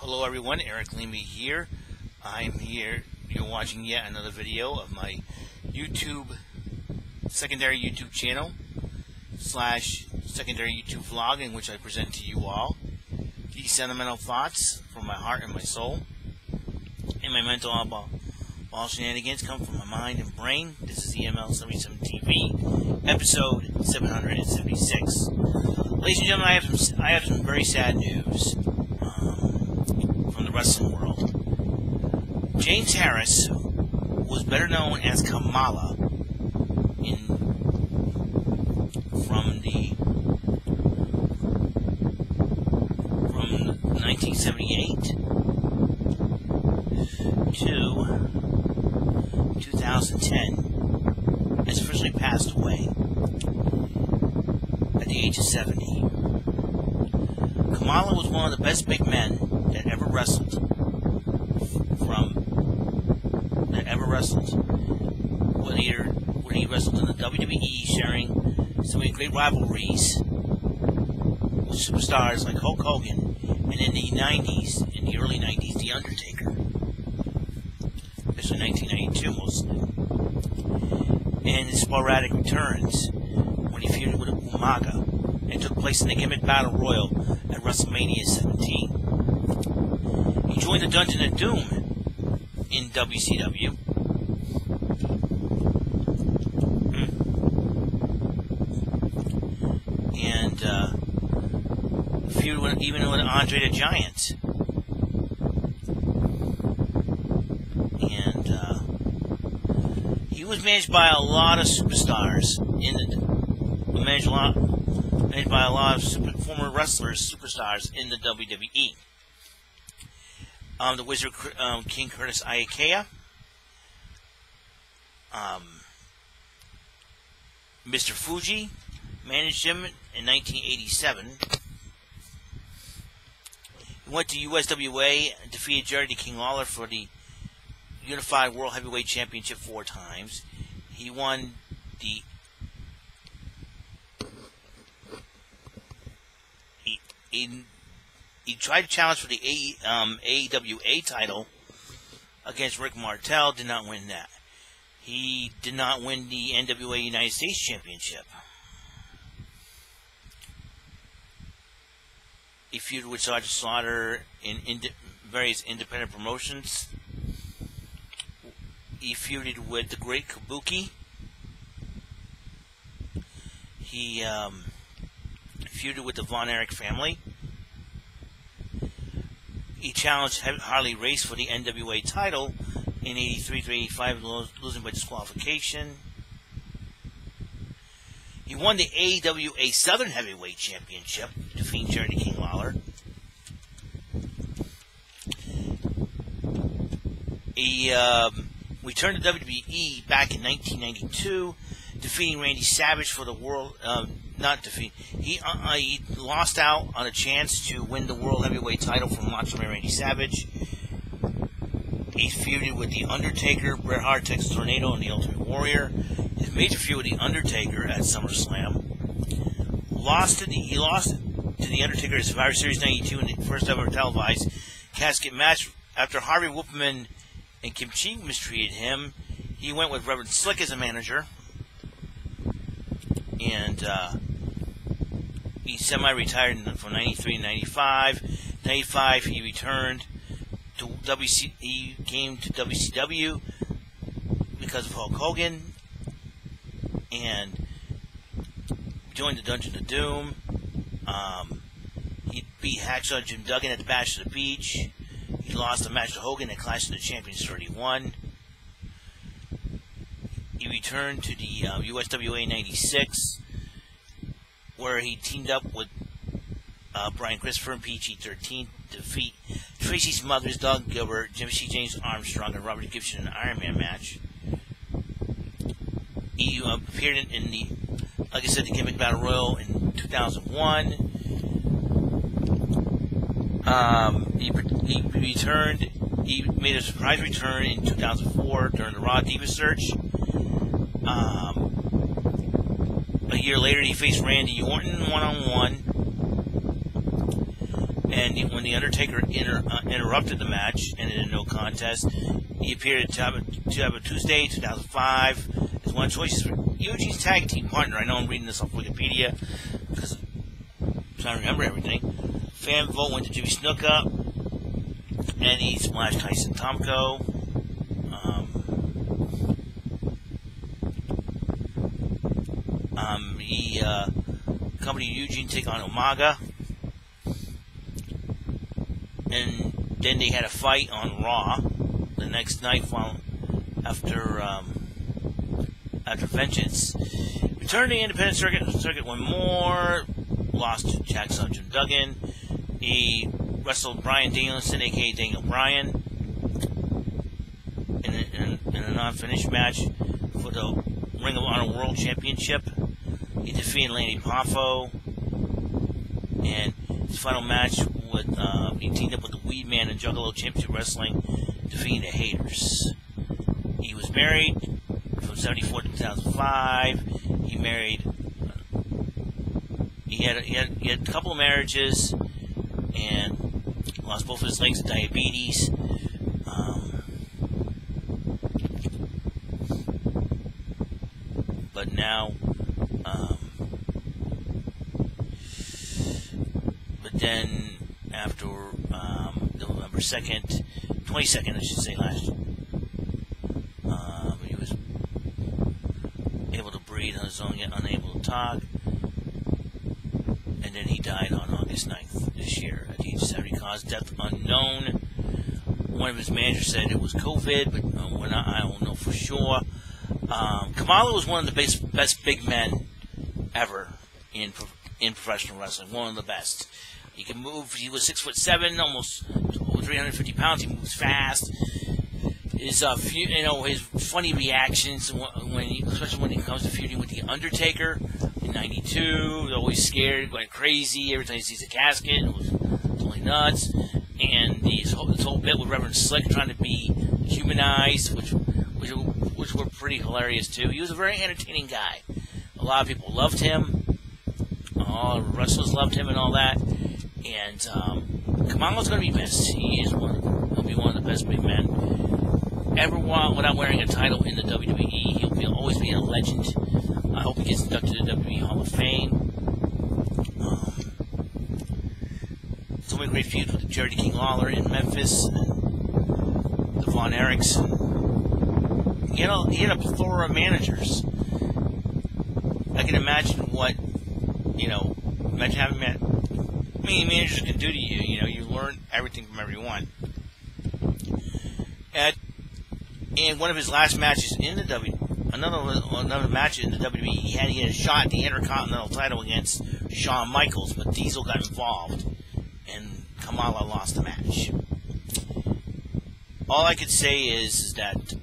Hello everyone, Eric Lima here. I'm here, you're watching yet another video of my secondary YouTube channel / secondary YouTube vlog, in which I present to you all these sentimental thoughts from my heart and my soul, and my mental all shenanigans come from my mind and brain. This is EML77 TV, episode 776. Ladies and gentlemen, I have some very sad news from the wrestling world. James Harris, who was better known as Kamala from 1978 to 2010, has officially passed away at the age of 70. Kamala was one of the best big men that ever wrestled. Whether he wrestled in the WWE, sharing so many great rivalries with superstars like Hulk Hogan, and in the early 90s, The Undertaker, especially 1992 mostly, and his sporadic returns when he feuded with Umaga and took place in the Gimmick Battle Royal at WrestleMania 17. He joined the Dungeon of Doom in WCW. And feuded even with Andre the Giant. And he was managed by a lot of superstars managed by a lot of former wrestlers, superstars in the WWE. The Wizard King Curtis Ayakea, Mr. Fuji managed him in 1987. He went to USWA and defeated Jerry the King Lawler for the Unified World Heavyweight Championship 4 times. He won the He tried to challenge for the AWA title against Rick Martel, did not win that. He did not win the NWA United States Championship. He feuded with Sergeant Slaughter in various independent promotions. He feuded with the Great Kabuki. He feuded with the Von Erich family. He challenged Harley Race for the NWA title in 83-85, losing by disqualification. He won the AWA Southern Heavyweight Championship, defeating Jerry the King Lawler. He returned to WWE back in 1992, defeating Randy Savage for the world. He lost out on a chance to win the World Heavyweight title from Macho Man Randy Savage. He feuded with The Undertaker, Bret Hart, Texas Tornado, and The Ultimate Warrior. His major feud with The Undertaker at SummerSlam. He lost to The Undertaker at Survivor Series 92 in the first ever televised casket match. After Harvey Whoopman and Kim Chi mistreated him, he went with Reverend Slick as a manager. And he semi-retired from 93 to 95. 95, he returned to he came to WCW because of Hulk Hogan, and joined the Dungeon of Doom. He beat Hacksaw Jim Duggan at the Bash of the Beach. He lost a match to Hogan at Clash of the Champions 31. He returned to the USWA 96, where he teamed up with Brian Christopher and PG-13 to defeat Tracy Smothers, Doug Gilbert, Jimmy C. James Armstrong, and Robert Gibson in an Iron Man match. He appeared in the, like I said, the Gimmick Battle Royal in 2001. He returned. He made a surprise return in 2004 during the Raw Diva search. A year later, he faced Randy Orton one-on-one. And when the Undertaker interrupted the match, ended in no contest, he appeared to have a Tuesday, 2005, as one of the choices for Eugene's tag team partner. I know I'm reading this off Wikipedia because I'm trying to remember everything. Fan vote went to Jimmy Snuka, and he splashed Tyson Tomko. He accompanied Eugene to take on Umaga. And then they had a fight on Raw the next night after Vengeance. Returned to the independent circuit one more. Lost to Jackson Jim Duggan. He wrestled Bryan Danielson, a.k.a. Daniel Bryan, in a non-finish match for the Ring of Honor World Championship. He defeated Lanny Poffo. And his final match he teamed up with the Weed Man and Juggalo Championship Wrestling, defeating the Haters. He was married from 1974 to 2005. He married. He had a couple of marriages and lost both of his legs to diabetes. But now, then after November 2nd, 22nd, I should say, last year, he was able to breathe on his own, yet unable to talk, and then he died on August 9th this year at the age of 70, caused death unknown. One of his managers said it was COVID, but I don't know for sure. Kamala was one of the best big men ever in professional wrestling, one of the best. He can move. He was 6'7", almost over 350 pounds. He moves fast. His his funny reactions especially when he comes to feuding with the Undertaker in '92. He's always scared, going crazy every time he sees a casket. It was totally nuts. And this whole bit with Reverend Slick trying to be humanized, which were pretty hilarious too. He was a very entertaining guy. A lot of people loved him. All the wrestlers loved him and all that. And Kamala's going to be missed. He'll be one of the best big men ever without wearing a title in the WWE. He'll always be a legend. I hope he gets inducted to the WWE Hall of Fame. So many great feuds with Jerry King Lawler in Memphis and the Von Erichs. He had a plethora of managers. I can imagine imagine having met many managers can do to you. You learn everything from everyone. And one of his last matches in the another match in the WWE, he had a shot at the Intercontinental title against Shawn Michaels, but Diesel got involved, and Kamala lost the match. All I could say is that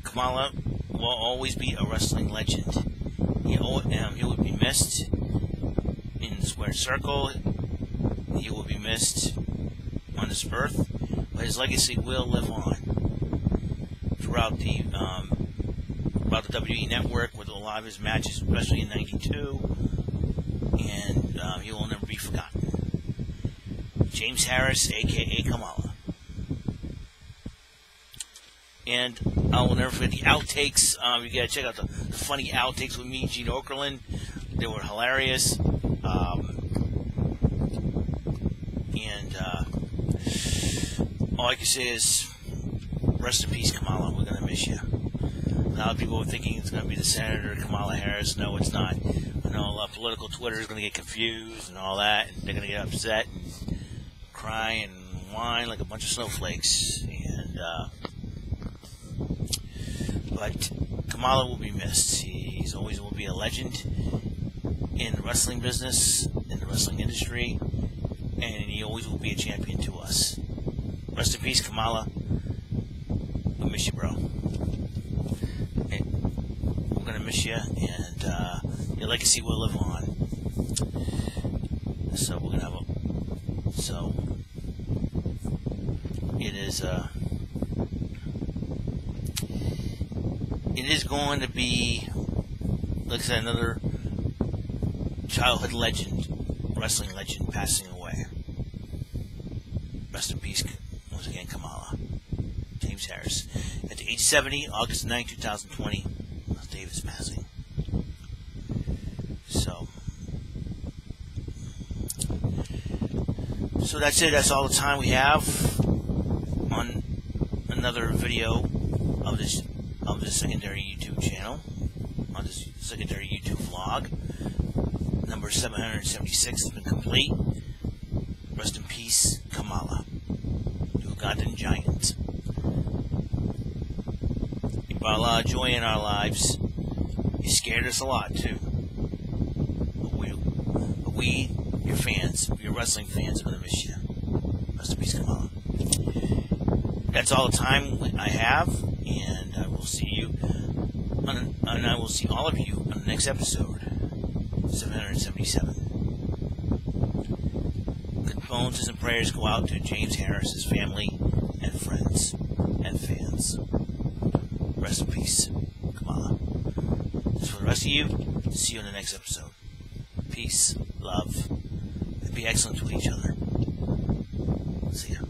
Kamala will always be a wrestling legend. He would be missed in the square circle. He will be missed on this earth, but his legacy will live on throughout the WWE network with a lot of his matches, especially in '92, and he will never be forgotten. James Harris, a.k.a. Kamala. And I will never forget the outtakes. You gotta check out the funny outtakes with me and Gene Okerlund. They were hilarious. All I can say is, rest in peace, Kamala. We're gonna miss you. A lot of people are thinking it's gonna be the Senator Kamala Harris. No, it's not. I know a lot of political Twitter is gonna get confused and all that, and they're gonna get upset and cry and whine like a bunch of snowflakes. But Kamala will be missed. He's always will be a legend in the wrestling business, in the wrestling industry, and he always will be a champion to us. Rest in peace, Kamala. We miss you, bro. And we're gonna miss you, and your legacy will live on. So we're gonna have it is going to be, like I said, another childhood legend wrestling legend passing away. Rest in peace, once again, Kamala. James Harris. At the age of 70, August 9, 2020, David's passing. So that's it. That's all the time we have on another video of this secondary YouTube channel, on this secondary YouTube vlog. Number 776 has been complete. Rest in peace, Kamala, the Ugandan giant. You brought a lot of joy in our lives. You scared us a lot too. But we, your fans, your wrestling fans, are gonna miss you. Rest in peace, Kamala. That's all the time I have, and I will see you, and I will see all of you on the next episode, 777. Condolences and prayers go out to James Harris's family and friends and fans. Rest in peace, Kamala. As for the rest of you, see you in the next episode. Peace, love, and be excellent to each other. See ya.